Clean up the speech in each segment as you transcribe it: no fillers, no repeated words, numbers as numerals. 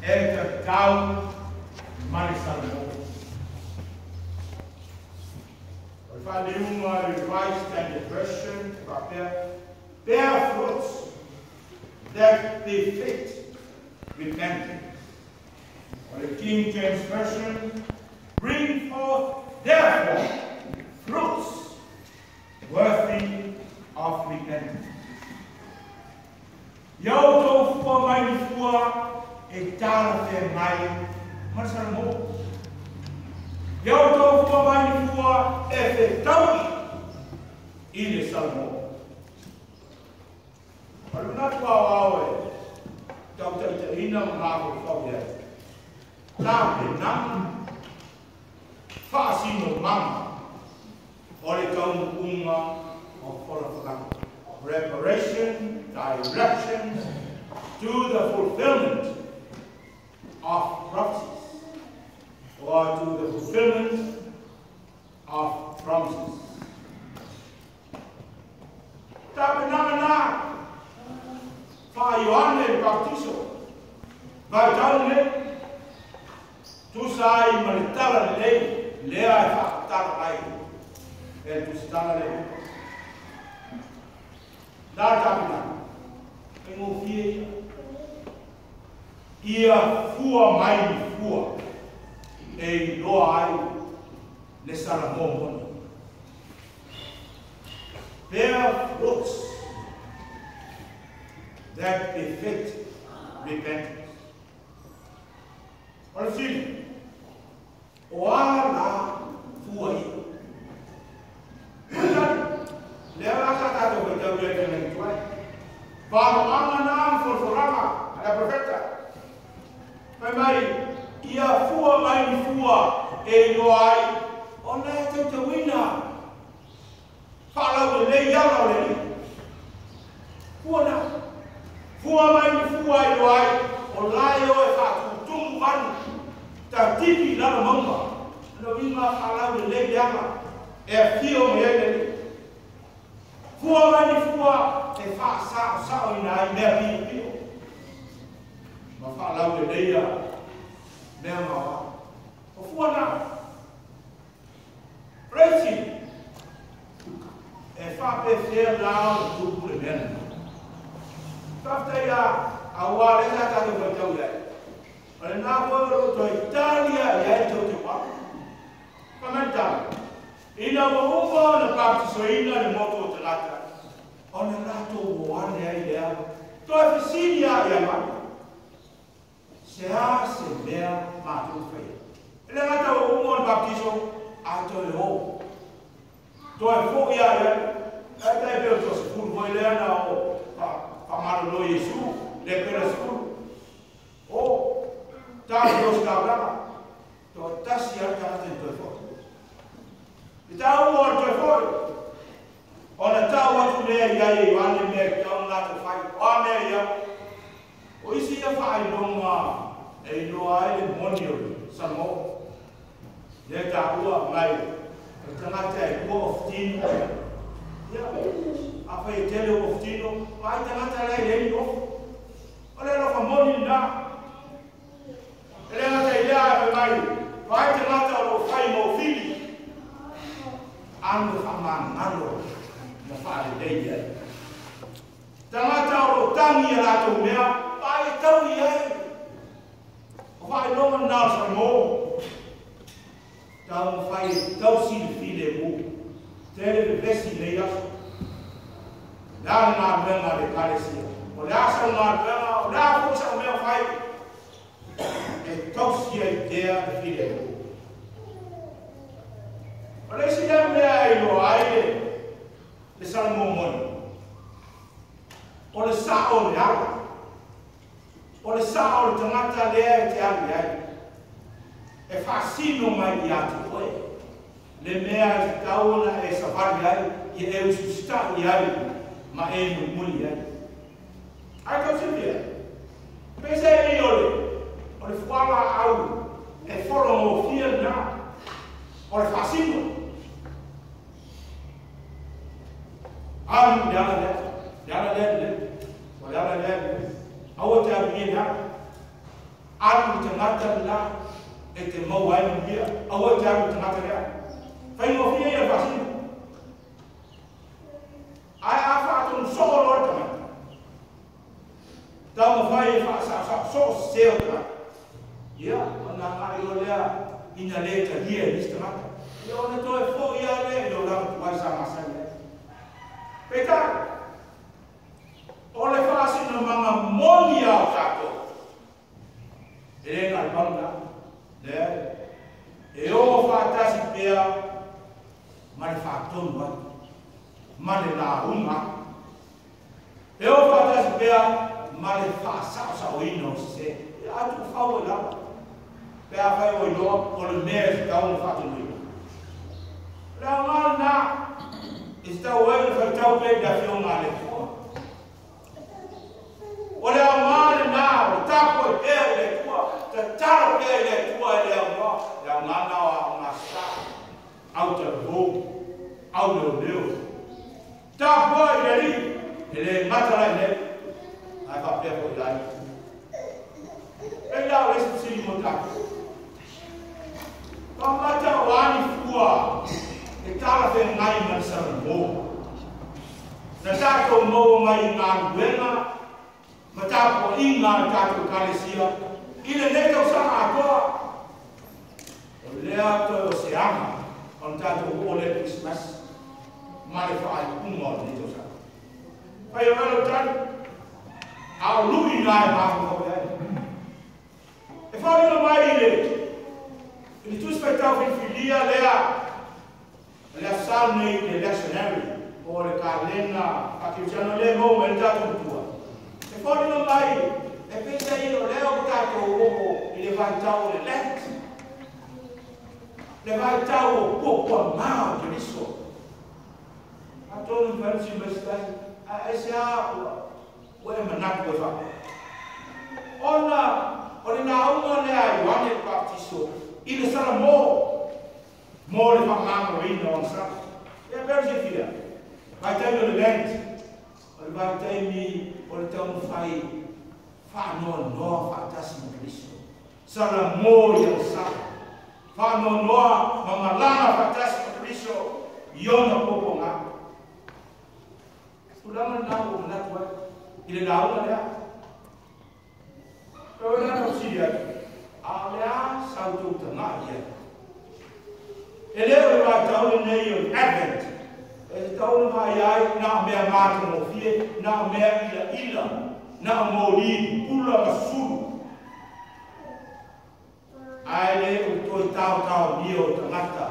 e tau mani salmo. We find the Revised Standard Version, bear fruits that befit repentance. Or the King James Version, bring forth therefore fruits worthy of repentance. Yauto fua mai fua e tala te mai masara mo. Yauto fua mai fua e te tau I le salmo. Aluna tua wawe tau te ina mahako fau ye. La pe nam fasino mama ore tau unga o fora preparation, directions to the fulfillment of prophecies or to the fulfillment of promises. Tapi na fa Ioane Baptizo vai taune tu sai malitala lei lea fa tala ai e tu stala lei dar tapina engofie ia fua mai fua e loa ai le salamon. Bear fruits that befit repentance. Olha filho, o ala fua aí. Leva a casa do teu grande pai. Para o amanhã forforama a profeta. Mas ia fua mai fua e loai. Olha teu wina. Fala o lei ala o lei. Fua na. Fua mai fua e loai. Olha eu é fato tumban. Ta tipi lá no mamba. No ima fala o lei ala. É fio ele. Fua mai fua e fa sa ina me pio. Ma fa la o leia me ma. O fua na. Preci. E fa pe fer la do primeiro. Tafta ya awale na ta do tau ya. Ale na ko to Italia ya to te pa. Comenta. Ina mo na Baptizo ina le moto te lata. Ona lato wane ai lea. To oficinia ia ma. Se mea matu fei. Ele lata o Baptizo a to le ho. To e fo ia ia. Ata e beo to se furu voi lea na o pa maro lo Yesu le pera su. O ta dos kabla. To tasi ata te to fo. Ita o to fo. Ona tau atu lea ia e wane mea tau ngata whai. Wa mea ia. O isi ia whai nonga e noa e le monio samo. Le ta ua mai. E tangata e kua oftino. Ia. A whai tele oftino. Mai tangata lea e ino. O le roka moni na. E le ngata i lea e mai. Vai tangata o whai mo fili. Ando whamangalo. Na fale dei. Tangata o tangi ala to mea, pai tau ia. O vai no na sa mo. Tau fai tau si file mo. Tele vesi leia. Dar na menga de parecia. O la sa na menga, o la fo sa mea fai. E tau si idea de file mo. O le si mea I lo ai. Le salmo moni. O le sa o le ala. O le sa o le tangata lea e te ali ai. E fasino mai i atu koe. Le mea i tauna e safari ai. I e ususta i ai. Ma e muli ai. Ai kau sepia. Pese e ole. O le fuala au. E folo mo fia na. O le fasino. Alu dala le, o dala le, awo te abien ha, Alu te ngata la, e te mau ai mbia, awa te alu te ngata lea. Whai mo fia ia whasini. Ai a whaatonu soko lor te ngata. Tau mo whai e whaasasa, soko seo te ngata. Ia, ona ngari o lea, ina le te hia nis te ngata. Ia ona toe fo ia le, ilo lama tuai sa masai le. Peitai, o le whaasina manga moni au tātou. E ngai panga, le, e o whaatasi pea, ma le whaatonu atu, ma le nā unga. E o whaatasi pea, ma le whaasasa o ino se, e atu whau e lawa. Pea whai o inoa, o le mea e tau o whaatonu ino. Lea ngā nā, e tau e le whaitau pei da whio ngā le kua. O le amare nā, o tapo e pea le kua, te taro pea le kua e le ngā nā o ngā sā, au te hou, au leo leo. Tapo e le matara e le, ai wha pea po i lai. E lau e se siri mo tapo. Ka mata o ani fua, e tara te ngai man sara mō. Na tātou mō mai ngā nguenga, ma tātou i ngā tātou kālesia, i le netau sanga atoa. O lea toi o se anga, on tātou o le Christmas, ma le whaai kunga o le netau sanga. Pai o ralo tani, au lui ngā e māku hau ai. E whaurina mai i le, i tu spai tau whiwhilia lea, lea sal nei le lectionary, o le kālena, pakiusiano le mō me le tātou tua. E whaurina mai, e pesa i o leo tātou oho i le vai tau le Lent. Le vai tau o kōkua māo te riso. A tōnu whansi mestai, a ese a ua e manaku e whaka. Ona, o le nā unga lea i wane baptiso, i le sara mō, mō le whamanga ina on sara. E perse fia, vai taimi o le Lent, o le vai taimi o le tau mwhai, whanoa noa whaatasi mo Kristo. Sara mō i o sara. Whanoa noa mamalana whaatasi mo Kristo, i ona popo ngā. Ulama nao o manatu ai, i le naunga lea. Kau e nana o siri atu. A lea sautou ta ngā ia. E leo e wai taule nei o Advent. E taule mai ai nā mea māta mo fie, nā mea ila ila, nā mōri, pula masuru. Ai le o toi tau ni o tangata,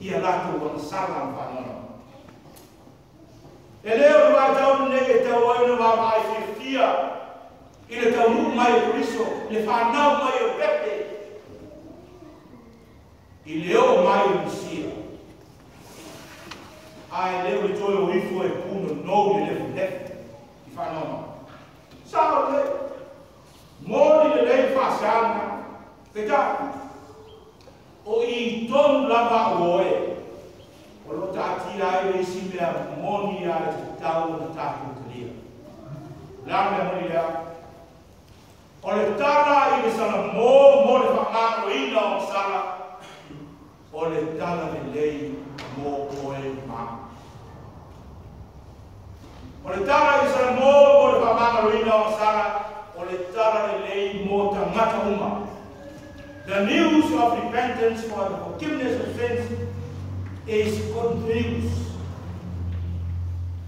ia latu o sala whanona. E leo e wai taule nei e tau aina wā mai whiwhia, i le taunu mai o Kristo, le whanau mai o Pepe, i leo mai o Misia. Ai leo le toi o ifu e puno nou le lefu lefu, i whanau. Sao le, mōni le lei whasanga, te tā, o i tonu lava oe, o lo tāti ai le isi mea mōni ai te tau na tātu talia. Lame mōni lea, o le tala i le sana mō le whakaro ina o sala, o le tala le lei mō oe mā. O le tala i sana mō le whakaro ina o sala, o le tala le lei mō tangata uma. The news of repentance for the forgiveness of sins is good news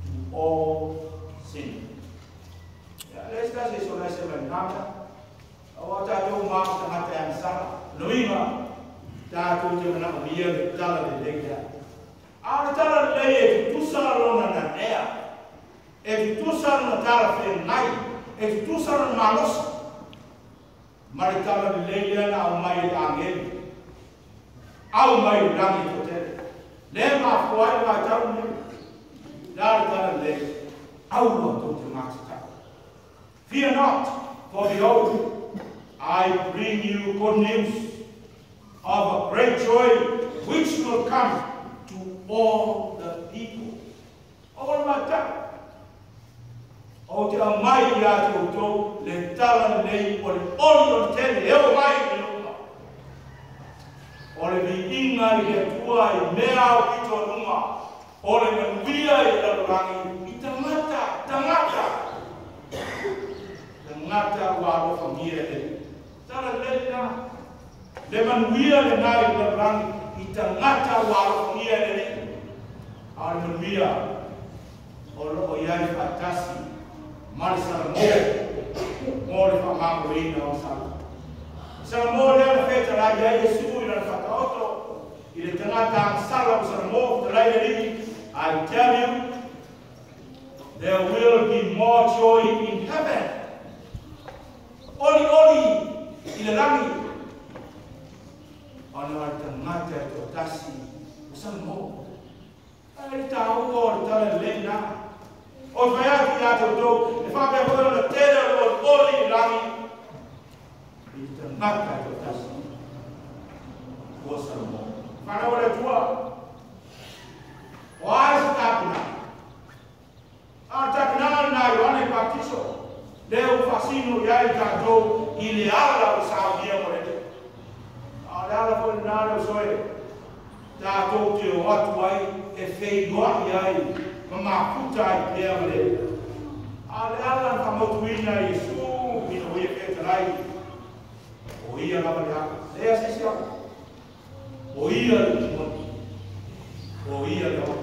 to all sin. Let's say so let's say nada. O tātou māku tangata e amsara, noima, tātou te mana o mia le tala le legia. A le tala le lei e tusara lona na nea, e tusara na tala whenai, e tusara na malosa. Ma le tala le lei lea na au mai e angeli, au mai e rangi totele. Le ma fuai mai tau ne, la le tala le lei, au wa tau te mātu tau. Fear not, for behold, I bring you good news of a great joy which will come to all the people. All my time. O te amai ia te utou, le tala nei o le oli o le tele, eo mai i lunga. O le vi inga i le tua i mea o kito lunga, o le manuia i lalurangi, i tangata, tangata. Tangata walo familia e. Tala lena, le manuia le nai i lalurangi, i tangata walo familia e. A le manuia, o loko iai fatasi, mari Salamoa, mo le whamamu ina o Salamoa. Salamoa lea na wheta rai ia Yesu i na whakaoto, i le tangata ang sala o Salamoa, te rai rini, I tell you, there will be more joy in heaven. Oli, i le rangi. Ana le tangata e to tasi o Salamoa. Ai tau o le tala lena. O vai ati ate o tau, e whapea koe na tere o oli i rangi. I te maka i o tasi. Ua Salamoa. Whana ora tua. O ai se tapina. A tapina na Ioane Baptiso. Leo fasino iai tātou i le ala o Saudia mo rete. A le ala koe nare o soe. Tātou te o atu ai e wheigoa iai. Mama puta i pia mare. Ale ala ka motuina Yesu i no ia ke tarai. O ia lava le haka. Lea sisi haka. O ia le moni. O ia le haka.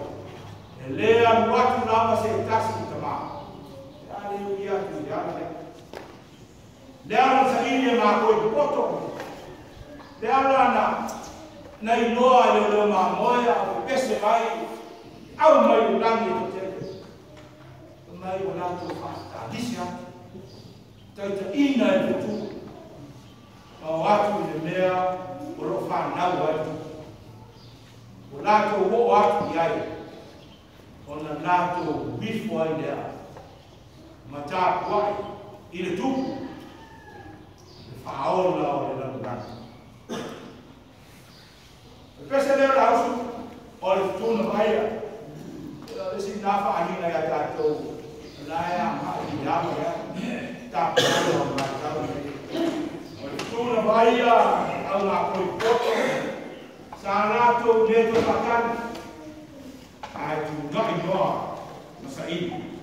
E lea nuatu lava se tasi ki tama. Ale u ia tu ia le. Lea ala sa ili e maa koe poto. Lea ala na inoa le leo maa moea o pese mai. Au mai o langi o tele. Mai o lato whata. Disia. Taita ina e putu. O atu i le mea o ro whanau atu. O lato o atu i ai. O na lato wifo ai lea. Mata puai. I le tupu. Le whaola o le langi. Pese leo la usu. O le tuna maia. Isi nafa anina ya tātou laia mahi yama ya tāpuna o mātau o le tūna vaia au ngā koi poto sa rātou neto pakani ai tu ngai noa masa ini